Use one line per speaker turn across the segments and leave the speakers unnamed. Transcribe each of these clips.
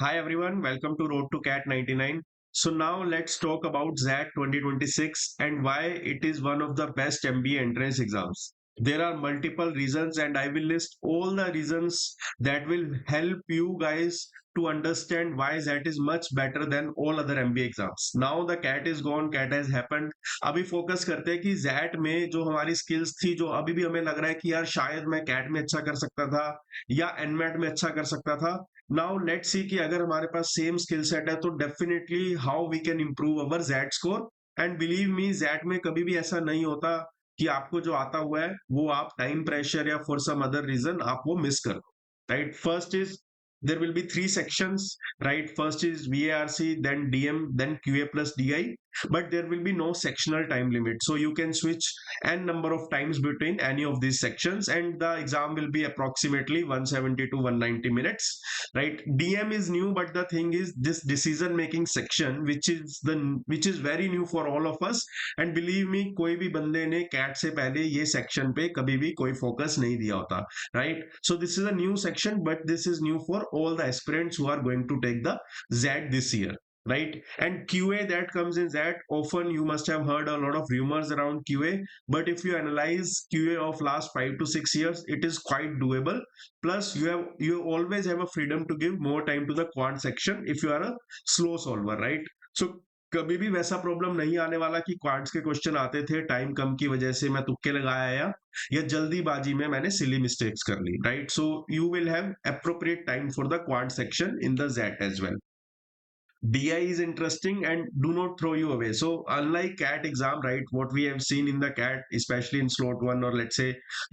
Hi everyone, welcome to Road to Cat 99. So now let's talk about XAT 2026 and why it is one of the best MBA entrance exams. There are multiple reasons and I will list all the reasons that will help you guys to understand why XAT is much better than all other MBA exams. Now the CAT is gone, CAT has happened. अभी focus करते हैं कि XAT में जो हमारी skills थी जो अभी भी हमें लग रहा है कि यार शायद मैं CAT में अच्छा कर सकता था या NMAT में अच्छा कर सकता था. नाउ लेट्स सी कि अगर हमारे पास सेम स्किल सेट है तो definitely how we can improve our Z score. And believe me Z में कभी भी ऐसा नहीं होता कि आपको जो आता हुआ है वो आप टाइम प्रेशर या फॉर सम अदर रीजन आप वो मिस कर दो. Right, first is there will be three sections, right? First is VARC, then DM, then QA plus DI, but there will be no sectional time limit, so you can switch n number of times between any of these sections and the exam will be approximately 170 to 190 minutes, right? DM is new, but the thing is this decision making section which is very new for all of us. And believe me, कोई भी बंदे ने cat से पहले ये section पे कभी भी कोई फोकस नहीं दिया होता, right? So this is a new section, but this is new for all the aspirants who are going to take the ZAT this year, right? And QA that comes in ZAT, often you must have heard a lot of rumors around QA, but if you analyze QA of last 5 to 6 years, it is quite doable. Plus you always have a freedom to give more time to the quant section if you are a slow solver, right? So कभी भी वैसा problem नहीं आने वाला कि quants के question आते थे टाइम कम की वजह से मैं तुक्के लगाया या जल्दीबाजी में मैंने सिली मिस्टेक्स कर ली, right? So you will have appropriate time for the quant section in the XAT as well. DI is interesting and do not throw you away. So unlike CAT exam, right, what we have seen in the CAT, especially in slot 1 or let's say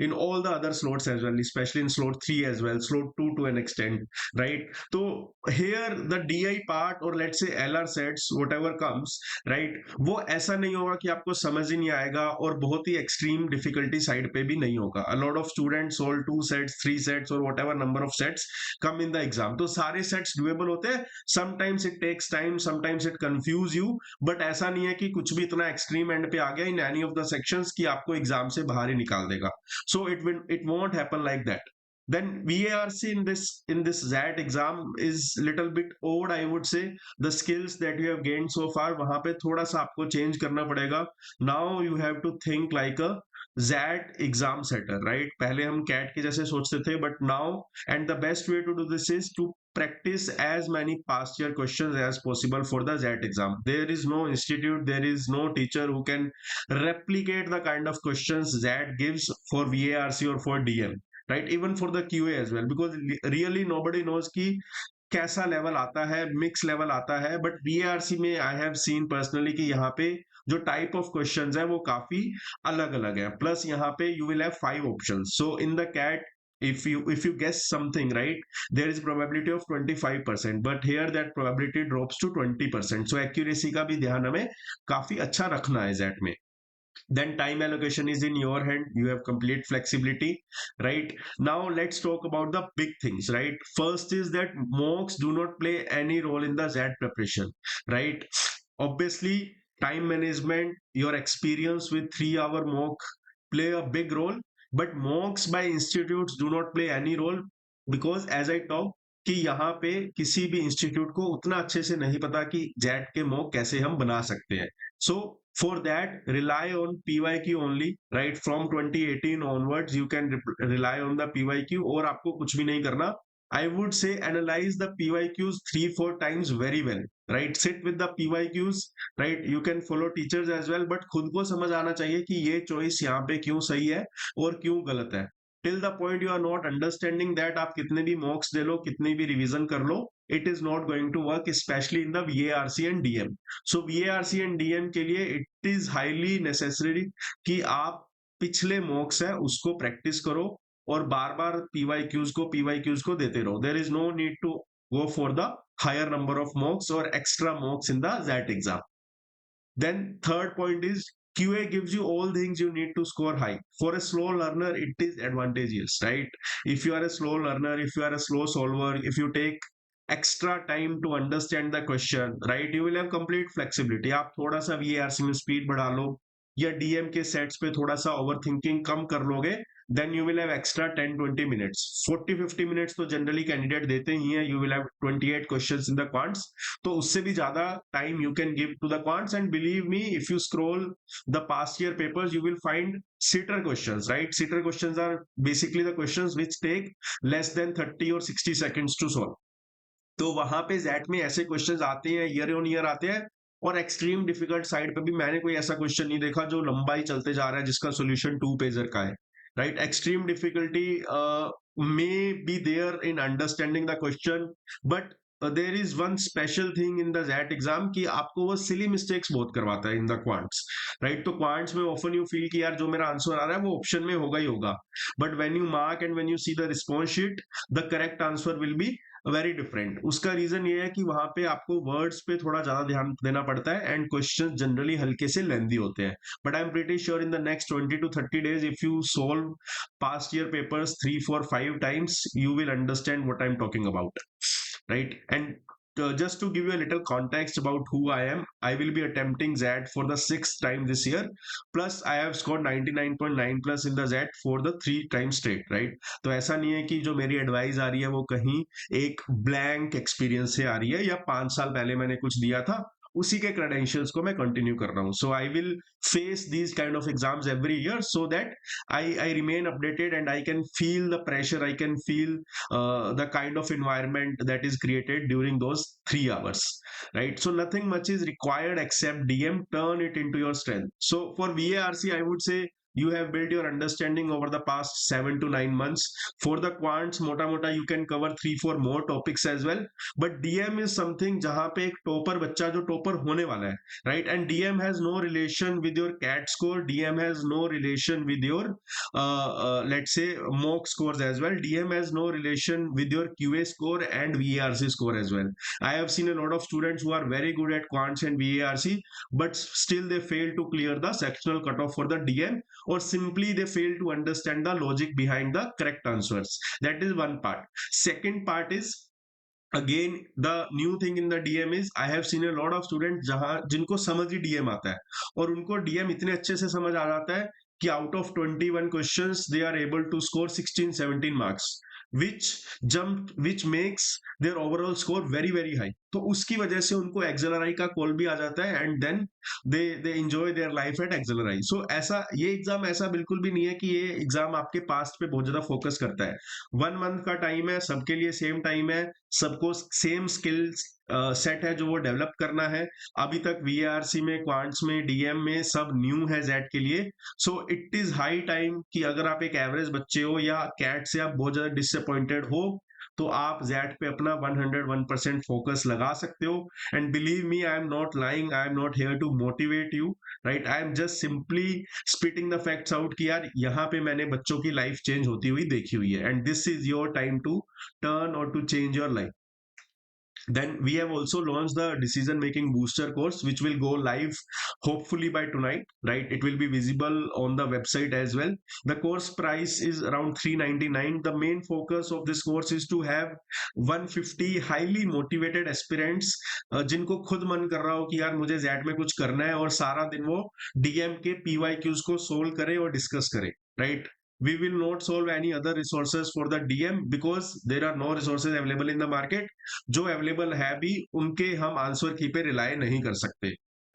in all the other slots as well, especially in slot 3 as well, slot 2 to an extent, right? So here the DI part or let's say LR sets, whatever comes, right, वो ऐसा नहीं होगा कि आपको समझ ही नहीं आएगा और बहुत ही extreme difficulty side पे भी नहीं होगा. A lot of students solve 2 sets, 3 sets or whatever number of sets come in the exam. तो सारे sets doable होते हैं. Sometimes it takes time, sometimes it confuse you, but ऐसा नहीं है कि कुछ भी इतना extreme end पे आ गया in any of the sections कि आपको एग्जाम से बाहर ही निकाल देगा. So it won't happen like that. Then VARC in this ZAT exam is little bit odd, I would say. The skills that you have gained so far वहां पे थोड़ा सा आपको change करना पड़ेगा. Now you have to think like a ZAT exam setter, right? पहले हम CAT के जैसे सोचते थे, but now and the best way to do this is to practice as many past year questions as possible for the ZAT exam. There is no institute, there is no teacher who can replicate the kind of questions ZAT gives for VARC or for DM, right? Even for the QA as well, because really nobody knows कि कैसा level आता है, mix level आता है. But BARC में I have seen personally कि यहाँ पे जो टाइप ऑफ क्वेश्चंस है वो काफी अलग अलग है. प्लस यहाँ पे you will have 5 options. So in the CAT if you guess something right, there is probability of 25%, but here that probability drops to 20%. So accuracy का भी ध्यान हमें काफी अच्छा रखना है जेट में. Then time allocation is in your hand, you have complete flexibility, right? Now let's talk about the big things, right? First is that mocks do not play any role in the ZAT preparation, right? Obviously time management, your experience with 3-hour mock play a big role, but mocks by institutes do not play any role because as I talk कि यहाँ पे किसी भी institute को उतना अच्छे से नहीं पता कि जेट के मॉक कैसे हम बना सकते हैं. So for that rely on PYQ only, right? From 2018 onwards you can rely on the PYQ और आपको कुछ भी नहीं करना. I would say analyze the PYQs 3-4 times very well, right? Sit with the PYQs, right? You can follow teachers as well, but खुद को समझ आना चाहिए कि ये चॉइस यहाँ पे क्यों सही है और क्यों गलत है. Till the point you are not understanding that, आप कितने भी मॉक्स दे लो, कितनी भी रिवीजन कर लो, it is not going to work, especially in the VARC and DM. So VARC and DM के लिए it is highly necessary कि आप पिछले मॉक्स है उसको प्रैक्टिस करो और बार बार PYQs को देते रहो. There is no need to go for the higher number of mocks or extra mocks in the ZAT exam. Then third point is QA gives you all things you need to score high. For a slow learner, it is advantageous, right? If you are a slow learner, if you are a slow solver, if you take extra time to understand the question, right, you will have complete flexibility. आप थोड़ा सा VARC में speed बढ़ा लो या DM के sets पे थोड़ा सा ओवर थिंकिंग कम कर लोगे, then you will have extra 10-20 minutes. 40-50 minutes तो जनरली कैंडिडेट देते ही हैं. You will have 28 questions in the quants. तो उससे भी ज्यादा time you can give to the quants, and believe me, if you scroll the past year papers, you will find sitter questions, right? Sitter questions are basically the questions which take less than 30 or 60 seconds to solve. तो वहां पे jet में ऐसे questions आते हैं, year on year आते हैं. और एक्सट्रीम डिफिकल्ट साइड पे भी मैंने कोई ऐसा क्वेश्चन नहीं देखा जो लंबा ही चलते जा रहा है जिसका सॉल्यूशन 2 पेजर का है, right? Extreme difficulty may be there in understanding the question, but there is one special thing in the XAT exam कि आपको वो सिली मिस्टेक्स बहुत करवाता है इन द क्वांट्स, राइट? तो क्वांट्स में ऑफन यू फील कि यार जो मेरा आंसर आ रहा है वो ऑप्शन में होगा ही होगा, but when you mark and when you see the response sheet, the correct answer will be very different. उसका रीजन ये है कि वहां पे आपको वर्ड्स पे थोड़ा ज्यादा ध्यान देना पड़ता है, एंड क्वेश्चंस जनरली हल्के से लेंदी होते हैं. But I am pretty sure in the next 20 to 30 days, if you solve past year papers 3 4 5 times, you will understand what I'm talking about, right? And just to give you a little context about who I am, I will be attempting ZAT for the 6th time this year. Plus, I have scored 99.9 plus in the ZAT for the 3 times straight, right? तो ऐसा नहीं है कि जो मेरी advice आ रही है वो कहीं एक ब्लैंक एक्सपीरियंस से आ रही है, या 5 साल पहले मैंने कुछ दिया था उसी के क्रेडेंशियल्स को मैं कंटिन्यू कर रहा हूँ. So I will face these kind of exams every year so that I remain updated and I can feel the pressure, I can feel the kind of environment that is created during those 3 hours, right? So nothing much is required except DM, turn it into your strength. So for VARC, I would say you have built your understanding over the past 7 to 9 months. For the quants, mota mota you can cover 3 4 more topics as well, but DM is something jahan pe ek topper bachcha jo topper hone wala hai, right? And DM has no relation with your CAT score, DM has no relation with your let's say mock scores as well, DM has no relation with your QA score and VARC score as well. I have seen a lot of students who are very good at quants and VARC, but still they fail to clear the sectional cutoff for the DM, or simply they fail to understand the logic behind the correct answers. That is one part. Second part is, again the new thing in the DM is, I have seen a lot of students जहां जिनको समझ ही DM आता है, और उनको DM इतने अच्छे से समझ आ जाता है कि out of 21 questions they are able to score 16-17 marks, which makes their overall score very very high. तो उसकी वजह से उनको XLRI का कॉल भी आ जाता है, and then they enjoy their life at XLRI. So ऐसा ये एग्जाम ऐसा बिल्कुल भी नहीं है कि ये एग्जाम आपके पास्ट पे बहुत ज्यादा फोकस करता है. 1 मंथ का टाइम है, सबके लिए सेम टाइम है, सबको सेम स्किल्स सेट है जो वो डेवलप करना है. अभी तक VARC में, क्वांट्स में, DM में सब न्यू है जेट के लिए. So it is high time कि अगर आप एक एवरेज बच्चे हो या कैट से आप बहुत ज्यादा डिसअपॉइंटेड हो, तो आप जेट पे अपना 101% फोकस लगा सकते हो. And believe me, I am not lying, I am not here to motivate you, right? I am just simply spitting the facts out कि यार यहाँ पे मैंने बच्चों की लाइफ चेंज होती हुई देखी हुई है, and this is your time to turn और to change your life. Then we have also launched the decision making booster course, which will go live hopefully by tonight, right? It will be visible on the website as well. The course price is around 399. The main focus of this course is to have 150 highly motivated aspirants, जिनको खुद मन कर रहा हो कि यार मुझे jet में कुछ करना है, और सारा दिन वो DM के PYQs को सोल्व करे और डिस्कस करे, right? We will not solve any other resources for the DM because there are no resources available in the market. जो available है भी उनके हम आंसर की पे रिलाय नहीं कर सकते.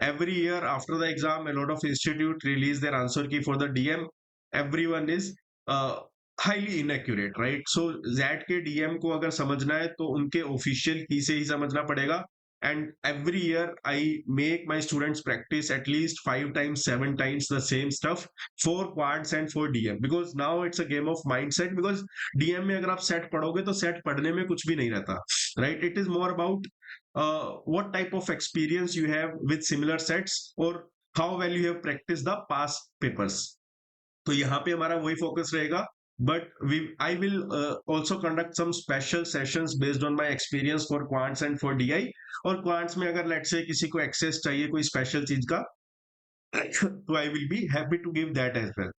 Every year after the exam, a lot of institute release their answer key for the DM. Everyone is highly inaccurate, right? So ZAT के DM को अगर समझना है तो उनके official key से ही समझना पड़ेगा. And every year I make my students practice at least 5 times 7 times the same stuff for quads and for DM, because now it's a game of mindset. Because DM में अगर आप set पढ़ोगे तो set पढ़ने में कुछ भी नहीं रहता, right? It is more about what type of experience you have with similar sets, or how well you have practiced the past papers. तो यहाँ पे हमारा वही फोकस रहेगा. But I will also conduct some special sessions based on my experience for quants and for DI. और quants में अगर let's say किसी को access चाहिए कोई special चीज का, तो I will be happy to give that as well,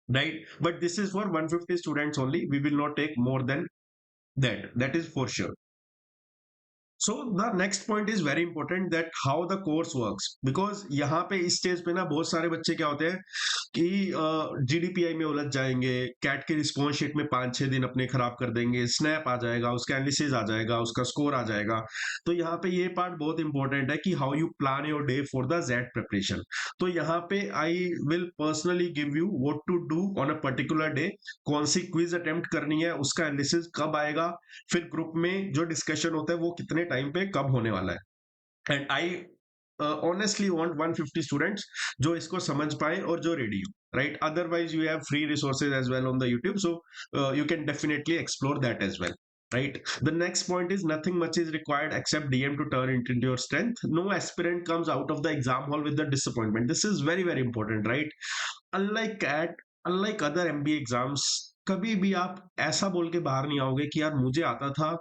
right? But this is for 150 students only. We will not take more than that. That is for sure. So the next point is very important that how the course works, because यहाँ पे इस stage पे ना बहुत सारे बच्चे क्या होते हैं कि जीडीपीआई में उलझ जाएंगे, कैट के रिस्पॉन्स शीट में 5-6 दिन अपने खराब कर देंगे, स्नैप आ जाएगा, उसका एनालिसिस आ जाएगा, उसका स्कोर आ जाएगा। तो यहाँ पे ये पार्ट बहुत इंपॉर्टेंट है कि how you plan your day for the XAT preparation. तो यहाँ पे I will personally give you what to do on a particular day, कौन सी क्विज अटेम्प्ट करनी है, उसका एनालिसिस कब आएगा, फिर ग्रुप में जो डिस्कशन होता है वो कितने टाइम पे कब होने वाला है। And I honestly want 150 students जो इसको समझ पाए और जो रेडी हो, right? Otherwise you have free resources as well on the YouTube, so you can definitely explore that as well, right? The next point is nothing much is required except DM to turn it into your strength. No aspirant comes out of the exam hall with the disappointment. This is very very important, right? Unlike CAT, unlike other MBA exams, कभी भी आप ऐसा बोल के बाहर नहीं आओगे कि यार मुझे आता था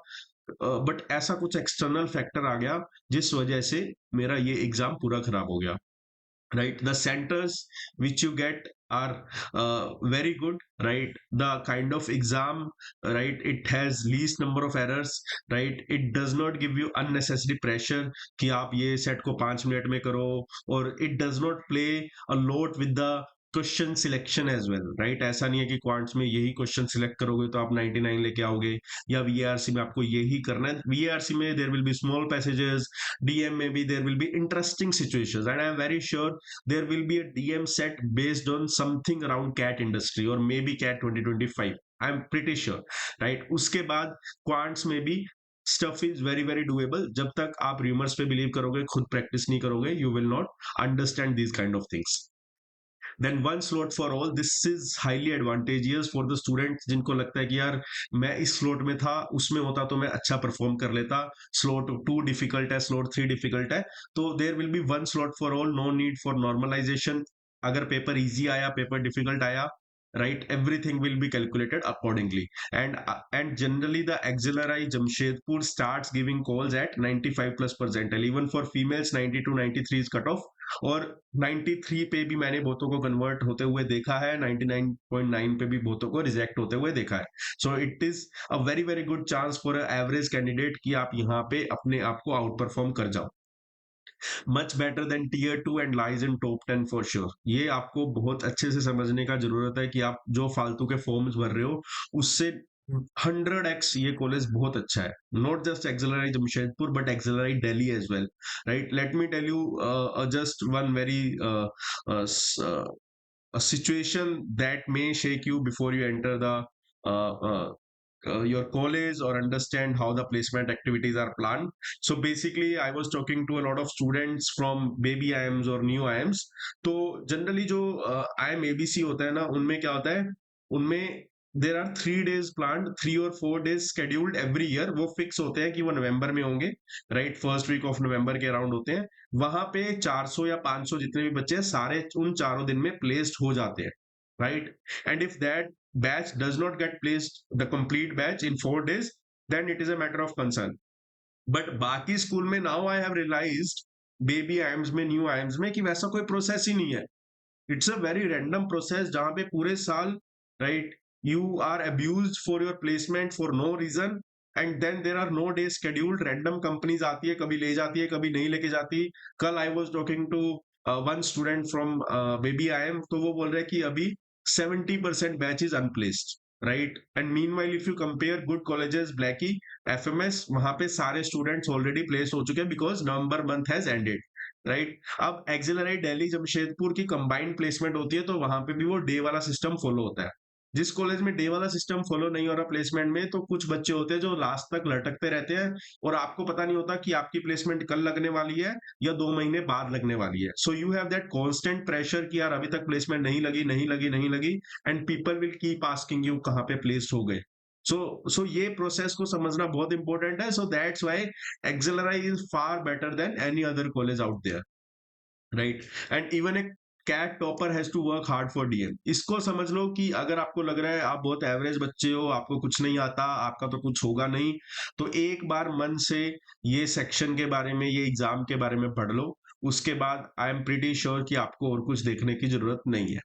बट ऐसा कुछ एक्सटर्नल फैक्टर आ गया जिस वजह से मेरा ये एग्जाम पूरा खराब हो गया, right? The centers which you get are very good, right? The kind of exam, right, it has least number of errors, right? It does not give you unnecessary pressure कि आप ये सेट को 5 minute में करो, और it does not play a lot with the question selection as well, right? ऐसा नहीं है कि क्वांट्स में यही क्वेश्चन सिलेक्ट करोगे तो आप 99 लेके आओगे, या वीआरसी में आपको यही करना है। वीआरसी में there will be small passages, DM में भी there will be interesting situations, and I am very sure there will be a DM set based on something around cat industry or maybe cat 2025. I'm pretty sure, right? उसके बाद quants में भी stuff is very very doable। जब तक आप rumors पे believe करोगे, खुद practice नहीं करोगे, you will not understand these kind of things। Then one slot for all, this is highly advantageous for the students जिनको लगता है कि यार मैं इस स्लॉट में था, उसमें होता तो मैं अच्छा परफॉर्म कर लेता, स्लॉट 2 डिफिकल्ट है, स्लॉट 3 डिफिकल्ट है, तो there will be one slot for all, no need for normalization. अगर पेपर इजी आया, पेपर डिफिकल्ट आया, right, everything will be calculated accordingly। And generally the XLRI Jamshedpur starts giving calls at 95 plus percentile, even for females 90 to 93 is cut off, और 93 पे भी मैंने बहुतों को convert होते हुए देखा है, 99.9 पे भी बहुतों को रिजेक्ट होते हुए देखा है। So it is a very very good chance for average candidate कि आप यहाँ पे अपने आप को आउट परफॉर्म कर जाओ। Much better than tier 2 and lies in top 10 for sure. ये आपको बहुत अच्छे से समझने का जरूरत है कि आप जो फालतू के फॉर्म्स भर रहे हो उससे 100x ये कॉलेज बहुत अच्छा है। Not just XLRI Jamshedpur but XLRI Delhi as well, right? Let me tell you just one very a situation that may shake you before you enter the uh, uh, your college or understand how the placement activities are planned. So basically I was talking to a lot of students from baby IIMs or new IIMs। तो generally जो IIM ABC होता है ना, उनमें क्या होता है, उनमें there are 3 days plan, 3 or 4 days scheduled every year. वो फिक्स होते हैं कि वो नवंबर में होंगे, राइट? फर्स्ट वीक ऑफ नवंबर के अराउंड होते हैं। वहां पे 400 या 500 जितने भी बच्चे हैं सारे उन चारों दिन में प्लेस्ड हो जाते हैं, right? And if that batch does not get placed the complete batch in 4 days, then it is a matter of concern. But बाकी स्कूल में now I have realised, baby IIMs में, न्यू आइम्स में, कि वैसा कोई प्रोसेस ही नहीं है। It's a very random process जहां पे पूरे साल, right, you are abused for your placement for no reason, and then there are no day scheduled. Random companies आती है, कभी ले जाती है, कभी नहीं लेके जाती। कल I was talking to one student from BIM, तो वो बोल रहे हैं कि अभी 70% batch is unplaced, right? And meanwhile if you compare good colleges, ब्लैकी, एफएमएस, वहां पे सारे स्टूडेंट्स ऑलरेडी प्लेस हो चुके हैं because November month has ended, right? अब एक्सिलरी दिल्ली जमशेदपुर की कंबाइंड प्लेसमेंट होती है, तो वहां पे भी वो डे वाला सिस्टम फॉलो होता है। जिस कॉलेज में डे वाला सिस्टम फॉलो नहीं हो रहा प्लेसमेंट में, तो कुछ बच्चे होते हैं जो लास्ट तक लटकते रहते हैं, और आपको पता नहीं होता कि आपकी प्लेसमेंट कल लगने वाली है या 2 महीने बाद लगने वाली है। सो you have that constant pressure कि यार अभी तक प्लेसमेंट नहीं लगी, नहीं लगी, नहीं लगी, and people will keep asking you कहाँ पे प्लेस्ड हो गए। सो ये प्रोसेस को समझना बहुत इंपॉर्टेंट है। So that's why XLRI is far better than any other college out there, right? And even a CAT topper has to work hard for DM. इसको समझ लो कि अगर आपको लग रहा है आप बहुत एवरेज बच्चे हो, आपको कुछ नहीं आता, आपका तो कुछ होगा नहीं, तो एक बार मन से ये सेक्शन के बारे में, ये एग्जाम के बारे में पढ़ लो। उसके बाद आई एम प्रीटी श्योर कि आपको और कुछ देखने की जरूरत नहीं है,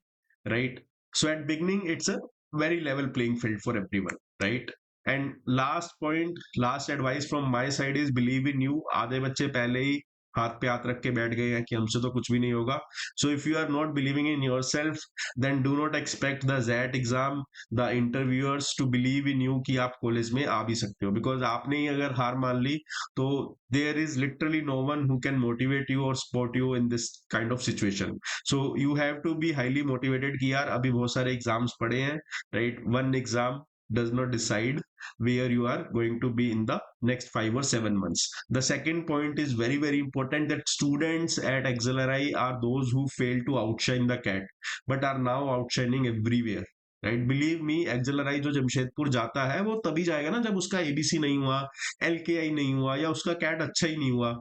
right? So at beginning it's a very level playing field for everyone, right? And last point, last advice from my side is believe in you. आधे बच्चे पहले ही हाथ पे हाथ रख के बैठ गए हैं कि हमसे तो कुछ भी नहीं होगा। So if you are not believing in yourself, then do not expect the XAT exam, the interviewers to believe in you कि आप कॉलेज में आ भी सकते हो। बिकॉज आपने ही अगर हार मान ली तो there is literally no one who can motivate you और support you in this kind of situation. So you have to be highly motivated कि यार अभी बहुत सारे एग्जाम्स पड़े हैं, right? One exam does not decide where you are going to be in the next 5 or 7 months. The second point is very very important, that students at XLRI are those who fail to outshine the cat but are now outshining everywhere. Right, believe me, XLRI जो जमशेदपुर जाता है वो तभी जाएगा ना जब उसका ABC नहीं हुआ, एलकेआई नहीं हुआ, या उसका कैट अच्छा ही नहीं हुआ,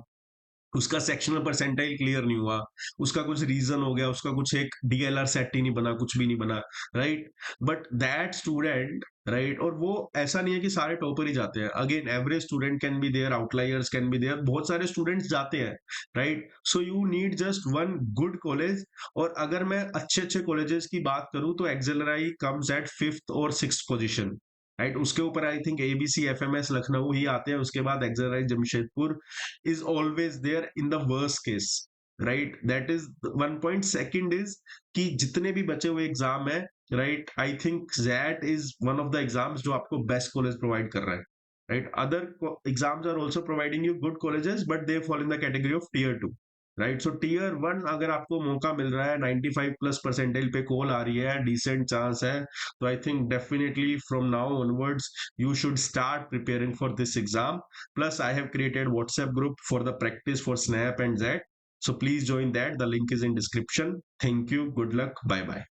उसका सेक्शनल परसेंटाइल क्लियर नहीं हुआ, उसका कुछ रीजन हो गया, उसका कुछ एक डीएलआर सेट ही नहीं बना, कुछ भी नहीं बना, right? But that student, right, और वो ऐसा नहीं है कि सारे टॉपर ही जाते हैं। Again average student can be there, outliers can be there, बहुत सारे स्टूडेंट्स जाते हैं, right? So you need just one good college. और अगर मैं अच्छे अच्छे कॉलेजेस की बात करूं तो एक्सेलराई कम्स एट 5th और 6th पोजिशन, राइट? उसके ऊपर I think ABC FMS Lucknow ही आते हैं, उसके बाद एक्सेलराई Jamshedpur is always there in the worst case, right? That is one point. Second is कि जितने भी बचे हुए एग्जाम है, right, I think XAT is one of the exams जो आपको बेस्ट कॉलेज प्रोवाइड कर रहा है, right? Other exams are also providing you good colleges but they fall in the category of tier 2, right? So tier 1 अगर आपको मौका मिल रहा है, 95+ परसेंटाइल पे कॉल आ रही है, डिसेंट चांस है, तो I think definitely from now onwards you should start preparing for this exam. Plus I have created WhatsApp group for the practice for snap and zat, so please join that. The link is in description. Thank you, good luck, bye bye.